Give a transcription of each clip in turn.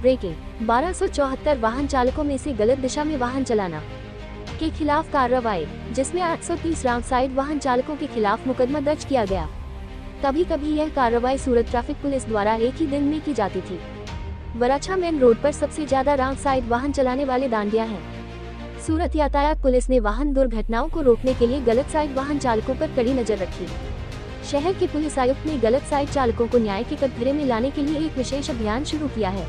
Breaking 1274 वाहन चालकों में से गलत दिशा में वाहन चलाना के खिलाफ कार्रवाई, जिसमें 830 रॉन्ग साइड वाहन चालकों के खिलाफ मुकदमा दर्ज किया गया। कभी कभी यह कार्रवाई सूरत ट्रैफिक पुलिस द्वारा एक ही दिन में की जाती थी। वराछा मेन रोड पर सबसे ज्यादा रॉन्ग साइड वाहन चलाने वाले दांडिया हैं। सूरत यातायात पुलिस ने वाहन दुर्घटनाओं को रोकने के लिए गलत साइड वाहन चालकों पर कड़ी नजर रखी। शहर के पुलिस आयुक्त ने गलत साइड चालकों को न्याय के कटघरे में लाने के लिए एक विशेष अभियान शुरू किया है,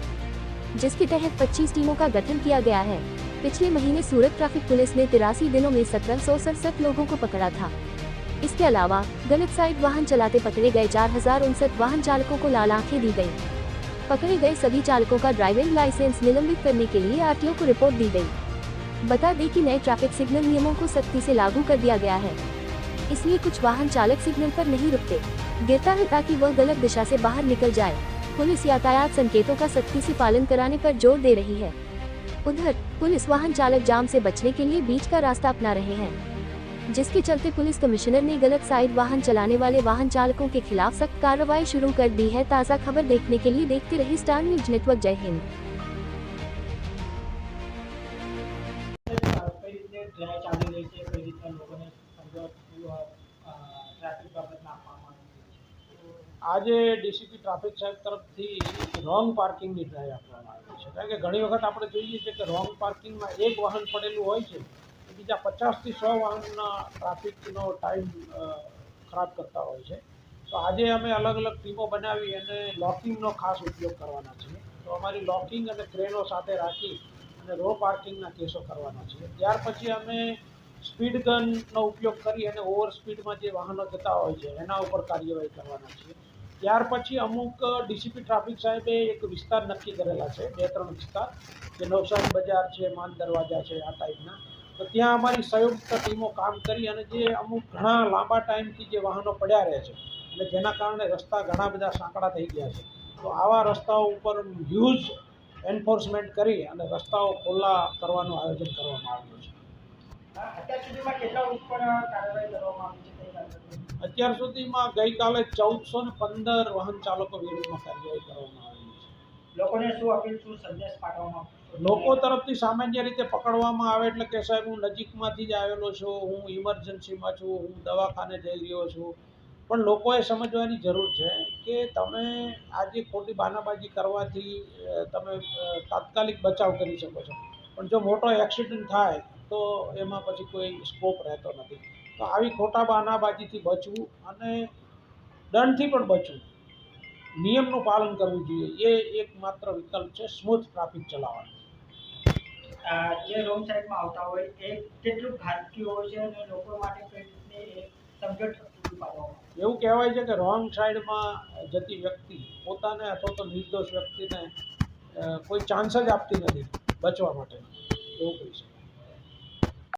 जिसके तहत 25 टीमों का गठन किया गया है। पिछले महीने सूरत ट्रैफिक पुलिस ने 83 दिनों में 1767 लोगों को पकड़ा था। इसके अलावा गलत साइड वाहन चलाते पकड़े गए 4059 वाहन चालकों को लाल आंखें दी गई। पकड़े गए सभी चालकों का ड्राइविंग लाइसेंस निलंबित करने के लिए आरटीओ को रिपोर्ट दी गई। बता दें कि नए ट्रैफिक सिग्नल नियमों को सख्ती से लागू कर दिया गया है, इसलिए कुछ वाहन चालक सिग्नल पर नहीं रुकते, गिरता है ताकि वह गलत दिशा से बाहर निकल जाए। पुलिस यातायात संकेतों का सख्ती से पालन कराने पर जोर दे रही है। उधर पुलिस वाहन चालक जाम से बचने के लिए बीच का रास्ता अपना रहे हैं, जिसके चलते पुलिस कमिश्नर ने गलत साइड वाहन चलाने वाले वाहन चालकों के खिलाफ सख्त कार्रवाई शुरू कर दी है। ताज़ा खबर देखने के लिए देखते रहिए स्टार न्यूज नेटवर्क। जय हिंद। आज डीसीपी ट्राफिक साहेब तरफथी रोंग पार्किंगनी ड्राइव आपवामां आवी छे, कारण के घणी वखत आपणे जोईए छीए के रोंग पार्किंगमां एक वाहन पड़ेलुं होय छे, बीजा 50 થી 100 वाहनना ट्राफिकनो टाइम खराब करता होय छे। तो आजे अमे अलग अलग टीमों बनावी अने लॉकिंगनो खास उपयोग करवाना छीए। तो अमारी लॉकिंग अने क्रेनो साथे राखी अने रो पार्किंगना केसो करवाना छीए। त्यार पछी अमे स्पीड गननो उपयोग करी अने ओवर स्पीडमां जे वाहनो जता होय छे एना उपर कार्यवाही करवाना छीए। त्यार पछी अमुक डीसीपी ट्राफिक साहेबे एक विस्तार नक्की करेला छे, 2-3 विस्तार जे नवसारी बजार छे, मान दरवाजा छे, आ टाइपना। तो त्यां अमारी संयुक्त टीमों काम करी अने जे अमुक घणा लांबा टाइमथी जे वाहनो पड्या रहे छे अने जेना कारणे रस्ता घणा बधा सांकड़ा थई गया छे, तो आवा रस्ताओ उपर ह्यूज एनफोर्समेंट करी अने रस्ताओ खुल्ला करवानुं आयोजन करवामां आव्युं छे। અત્યાર સુધીમાં ગઈકાલે 1415 વાહન ચાલકો વિરુદ્ધમાં કાર્યવાહી કરવામાં આવી છે। લોકોને શું અપીલ, શું સંદેશ પાઠવવામાં આવશે? લોકો તરફથી સામાન્ય રીતે પકડવામાં આવે એટલે કે સાહેબ હું નજીકમાંથી જ આવેલો છું, હું ઇમરજન્સીમાં છું, હું દવાખાને જઈ રહ્યો છું, પણ લોકોએ સમજવાની જરૂર છે કે તમે આજે ખોટી બાનાબાજી કરવાથી તમે તાત્કાલિક બચાવ કરી શકો છો, પણ જો મોટો એક્સિડન્ટ થાય તો એમાં પછી કોઈ સ્કોપ રહેતો નથી। તો આવી ખોટા બાનાબાજીથી બચવું અને દંડથી પણ બચવું, નિયમનું પાલન કરવું જોઈએ, એ એકમાત્ર વિકલ્પ છે સ્મૂથ ટ્રાફિક ચલાવવાનો। જે રોંગ સાઈડમાં આવતા હોય એ કેટલું ઘાતકી હોય છે અને લોકો માટે કઈ રીતની સમજણ પૂરી પાડવામાં આવે? એવું કહેવાય છે કે રોંગ સાઈડમાં જતી વ્યક્તિ પોતાને અથવા તો નિર્દોષ વ્યક્તિને કોઈ ચાન્સ જ આપતી નથી બચવા માટે, એવું કહી શકે।